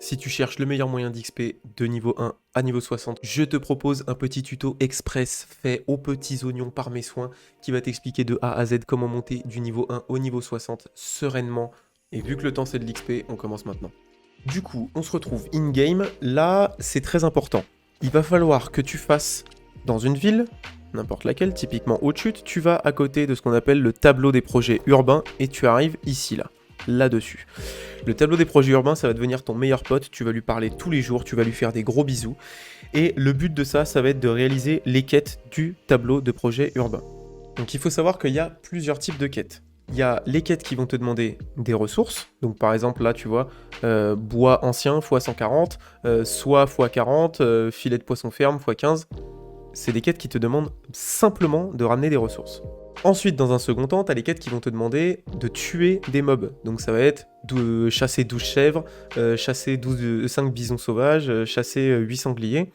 Si tu cherches le meilleur moyen d'XP de niveau 1 à niveau 60, je te propose un petit tuto express fait aux petits oignons par mes soins qui va t'expliquer de A à Z comment monter du niveau 1 au niveau 60 sereinement. Et vu que le temps c'est de l'XP, on commence maintenant. Du coup, on se retrouve in-game. Là, c'est très important. Il va falloir que tu fasses dans une ville, n'importe laquelle, typiquement Haute-Chute, tu vas à côté de ce qu'on appelle le tableau des projets urbains et tu arrives ici, là-dessus. Le tableau des projets urbains, ça va devenir ton meilleur pote, tu vas lui parler tous les jours, tu vas lui faire des gros bisous. Et le but de ça, ça va être de réaliser les quêtes du tableau de projets urbains. Donc il faut savoir qu'il y a plusieurs types de quêtes. Il y a les quêtes qui vont te demander des ressources. Donc par exemple là tu vois, bois ancien x 140, soie x 40, filet de poisson ferme x 15. C'est des quêtes qui te demandent simplement de ramener des ressources. Ensuite, dans un second temps, tu as les quêtes qui vont te demander de tuer des mobs. Donc ça va être chasser 12 chèvres, chasser 5 bisons sauvages, chasser 8 sangliers.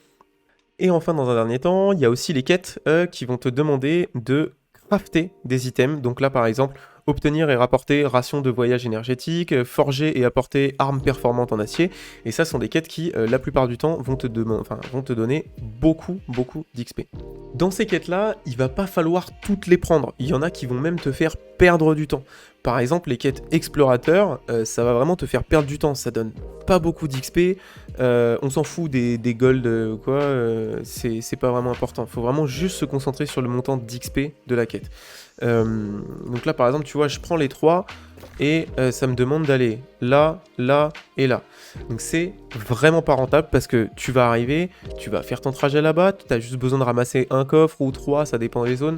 Et enfin, dans un dernier temps, il y a aussi les quêtes qui vont te demander de crafter des items. Donc là, par exemple, obtenir et rapporter ration de voyage énergétique, forger et apporter armes performantes en acier. Et ça sont des quêtes qui, la plupart du temps, vont te donner beaucoup d'XP. Dans ces quêtes-là, il va pas falloir toutes les prendre. Il y en a qui vont même te faire perdre du temps. Par exemple, les quêtes explorateurs, ça va vraiment te faire perdre du temps. Ça donne pas beaucoup d'XP. On s'en fout des golds ou quoi. C'est pas vraiment important. Faut vraiment juste se concentrer sur le montant d'XP de la quête. Donc là, par exemple, tu vois, je prends les 3 et ça me demande d'aller là, là et là. Donc c'est vraiment pas rentable parce que tu vas arriver, tu vas faire ton trajet là-bas, tu as juste besoin de ramasser un coffre ou 3, ça dépend des zones.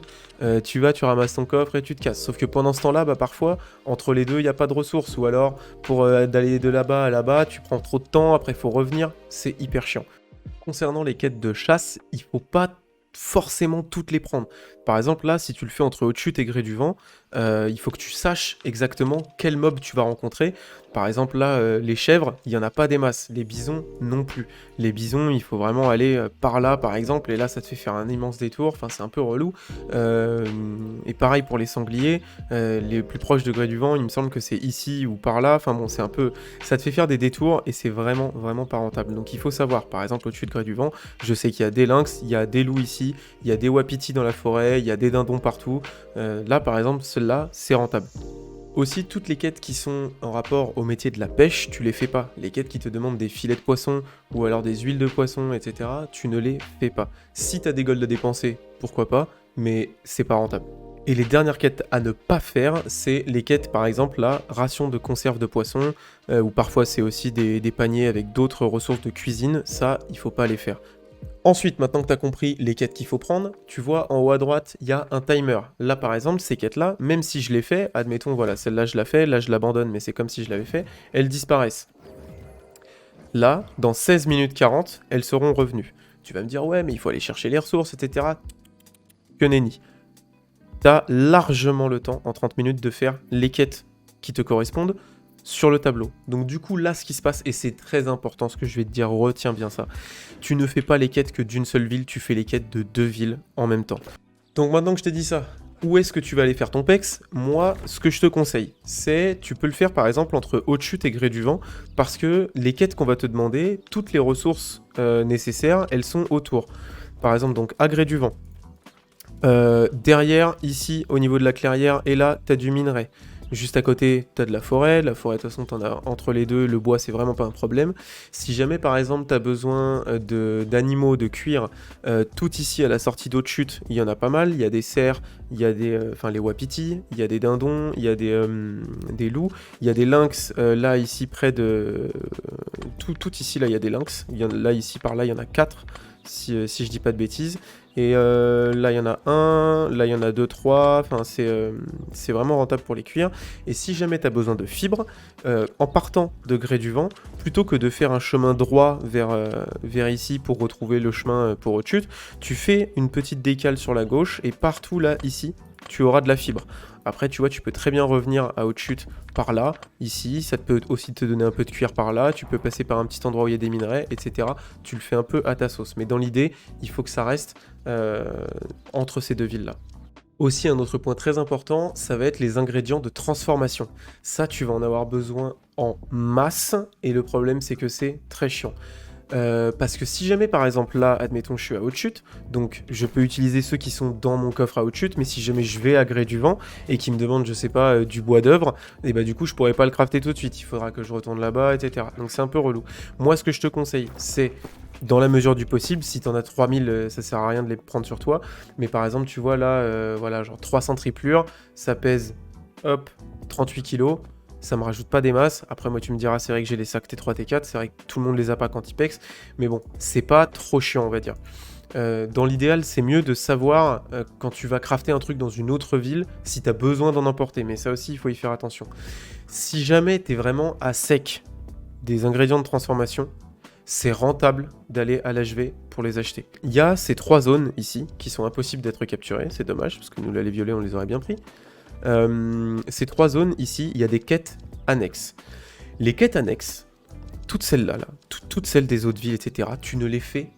Tu ramasses ton coffre et tu te casses. Sauf que pendant ce temps-là, bah, parfois, entre les deux, il n'y a pas de ressources. Ou alors, pour d'aller de là-bas à là-bas, tu prends trop de temps, après il faut revenir, c'est hyper chiant. Concernant les quêtes de chasse, il faut pas forcément toutes les prendre. Par exemple, là, si tu le fais entre Haute-Chute et Gré du Vent, il faut que tu saches exactement quel mob tu vas rencontrer. Par exemple, là, les chèvres, il n'y en a pas des masses. Les bisons, non plus. Les bisons, il faut vraiment aller par là, par exemple, et là, ça te fait faire un immense détour. Enfin, c'est un peu relou. Et pareil pour les sangliers, les plus proches de Gré du Vent, il me semble que c'est ici ou par là. Enfin bon, c'est un peu... Ça te fait faire des détours et c'est vraiment pas rentable. Donc il faut savoir, par exemple, Au-Dessus de Gré du Vent, je sais qu'il y a des lynx, il y a des loups ici, il y a des wapitis dans la forêt, il y a des dindons partout. Là, par exemple, celle-là, c'est rentable. Aussi, toutes les quêtes qui sont en rapport au métier de la pêche, tu les fais pas. Les quêtes qui te demandent des filets de poisson ou alors des huiles de poisson, etc., tu ne les fais pas. Si tu as des golds à dépenser, pourquoi pas, mais c'est pas rentable. Et les dernières quêtes à ne pas faire, c'est les quêtes, par exemple, la ration de conserve de poisson, ou parfois c'est aussi des paniers avec d'autres ressources de cuisine. Ça, il faut pas les faire. Ensuite, maintenant que tu as compris les quêtes qu'il faut prendre, tu vois en haut à droite, il y a un timer. Là, par exemple, ces quêtes-là, même si je les fais, admettons, voilà, celle-là je la fais, là je l'abandonne, mais c'est comme si je l'avais fait, elles disparaissent. Là, dans 16 minutes 40, elles seront revenues. Tu vas me dire, ouais, mais il faut aller chercher les ressources, etc. Que nenni. Tu as largement le temps, en 30 minutes, de faire les quêtes qui te correspondent sur le tableau. Donc du coup, là, ce qui se passe, et c'est très important ce que je vais te dire, retiens bien ça, tu ne fais pas les quêtes que d'une seule ville, tu fais les quêtes de 2 villes en même temps. Donc maintenant que je t'ai dit ça, où est-ce que tu vas aller faire ton PEX? Moi, ce que je te conseille, c'est, tu peux le faire par exemple entre Haute-Chute et Gré du Vent, parce que les quêtes qu'on va te demander, toutes les ressources nécessaires, elles sont autour. Par exemple, donc à Gré du Vent. Derrière, ici, au niveau de la clairière, et là, t'as du minerai. Juste à côté, t'as de la forêt. La forêt, de toute façon, t'en as entre les deux. Le bois, c'est vraiment pas un problème. Si jamais, par exemple, t'as besoin d'animaux, de cuir, tout ici, à la sortie d'eau de chute, il y en a pas mal. Il y a des cerfs, il y a des... les wapitis, il y a des dindons, il y a des loups, il y a des lynx, là, ici, près de... tout ici, là, il y a des lynx. Là, ici, par là, il y en a 4, si je dis pas de bêtises. Et là, il y en a un, là, il y en a 2, 3, enfin, c'est vraiment rentable pour les cuirs. Et si jamais tu as besoin de fibres, en partant de Gré du Vent, plutôt que de faire un chemin droit vers ici pour retrouver le chemin pour Haute-Chute, tu fais une petite décale sur la gauche et partout là, ici, tu auras de la fibre. Après, tu vois, tu peux très bien revenir à Haute-Chute par là, ici, ça peut aussi te donner un peu de cuir par là, tu peux passer par un petit endroit où il y a des minerais, etc. Tu le fais un peu à ta sauce. Mais dans l'idée, il faut que ça reste entre ces deux villes-là. Aussi, un autre point très important, ça va être les ingrédients de transformation. Ça, tu vas en avoir besoin en masse, et le problème c'est que c'est très chiant. Parce que si jamais par exemple là, admettons je suis à haute chute, donc je peux utiliser ceux qui sont dans mon coffre à haute chute, mais si jamais je vais à gré du vent et qui me demande je sais pas du bois d'œuvre, et bah du coup je pourrais pas le crafter tout de suite, il faudra que je retourne là-bas, etc. Donc c'est un peu relou. Moi ce que je te conseille c'est, dans la mesure du possible, si t'en as 3000, ça sert à rien de les prendre sur toi, mais par exemple tu vois là, voilà, genre 300 triplures, ça pèse, hop, 38 kilos. Ça me rajoute pas des masses. Après, moi, tu me diras, c'est vrai que j'ai les sacs T3, T4. C'est vrai que tout le monde les a pas quand ils pex. Mais bon, c'est pas trop chiant, on va dire. Dans l'idéal, c'est mieux de savoir quand tu vas crafter un truc dans une autre ville, si tu as besoin d'en emporter. Mais ça aussi, il faut y faire attention. Si jamais tu es vraiment à sec des ingrédients de transformation, c'est rentable d'aller à l'HV pour les acheter. Il y a ces 3 zones ici qui sont impossibles d'être capturées. C'est dommage, parce que nous, là, les violets, on les aurait bien pris. Ces 3 zones ici, il y a des quêtes annexes. Les quêtes annexes, toutes celles-là, toutes celles des autres villes, etc., tu ne les fais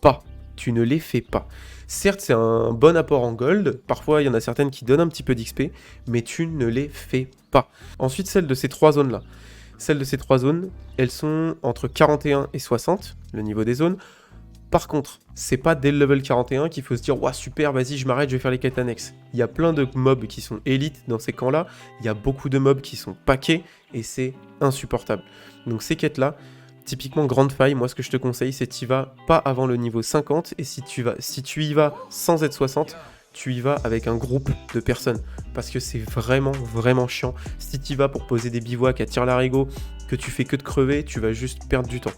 pas. Tu ne les fais pas. Certes, c'est un bon apport en gold. Parfois, il y en a certaines qui donnent un petit peu d'XP, mais tu ne les fais pas. Ensuite, celles de ces 3 zones-là. Celles de ces 3 zones, elles sont entre 41 et 60, le niveau des zones. Par contre, c'est pas dès le level 41 qu'il faut se dire « Ouah, super, vas-y, je m'arrête, je vais faire les quêtes annexes ». Il y a plein de mobs qui sont élites dans ces camps-là, il y a beaucoup de mobs qui sont paquets, et c'est insupportable. Donc ces quêtes-là, typiquement grande faille, moi ce que je te conseille, c'est t'y vas pas avant le niveau 50, et si tu y vas sans être 60, tu y vas avec un groupe de personnes, parce que c'est vraiment, vraiment chiant. Si tu y vas pour poser des bivouacs à tir-larigot, que tu fais que de crever, tu vas juste perdre du temps.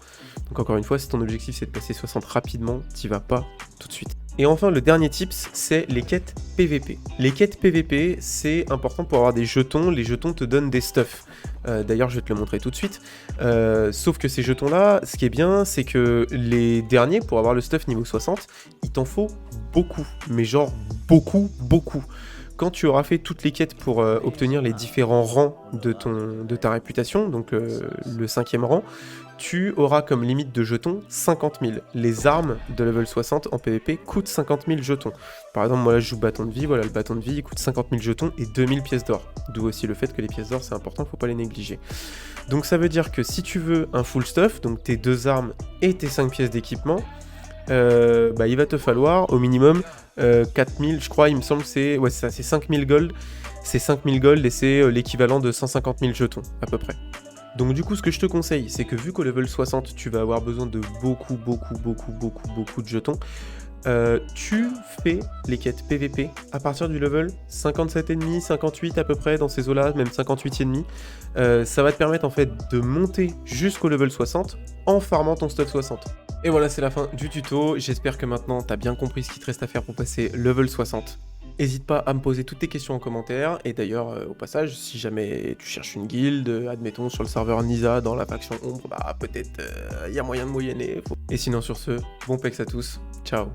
Donc encore une fois, si ton objectif c'est de passer 60 rapidement, t'y vas pas tout de suite. Et enfin, le dernier tips, c'est les quêtes PVP. Les quêtes PVP, c'est important pour avoir des jetons. Les jetons te donnent des stuffs. D'ailleurs, je vais te le montrer tout de suite. Sauf que ces jetons-là, ce qui est bien, c'est que les derniers, pour avoir le stuff niveau 60, il t'en faut beaucoup. Mais genre beaucoup, beaucoup. Quand tu auras fait toutes les quêtes pour obtenir les différents rangs de ta réputation, donc le 5e rang, tu auras comme limite de jetons 50 000. Les armes de level 60 en PvP coûtent 50 000 jetons. Par exemple, moi là je joue bâton de vie, voilà, le bâton de vie il coûte 50 000 jetons et 2000 pièces d'or. D'où aussi le fait que les pièces d'or c'est important, faut pas les négliger. Donc ça veut dire que si tu veux un full stuff, donc tes 2 armes et tes 5 pièces d'équipement, bah, il va te falloir au minimum 4000, je crois, il me semble que c'est... Ouais, c'est ça, c'est 5000 gold. C'est 5000 gold et c'est l'équivalent de 150 000 jetons, à peu près. Donc du coup, ce que je te conseille, c'est que vu qu'au level 60, tu vas avoir besoin de beaucoup de jetons, tu fais les quêtes PVP à partir du level 57,5, 58 à peu près, dans ces eaux-là, même 58,5. Ça va te permettre en fait de monter jusqu'au level 60 en farmant ton stuff 60. Et voilà, c'est la fin du tuto. J'espère que maintenant, tu as bien compris ce qu'il te reste à faire pour passer level 60. N'hésite pas à me poser toutes tes questions en commentaire. Et d'ailleurs, au passage, si jamais tu cherches une guilde, admettons sur le serveur Nisa dans la faction Ombre, bah peut-être il y a moyen de moyenner. Et sinon sur ce, bon pex à tous. Ciao.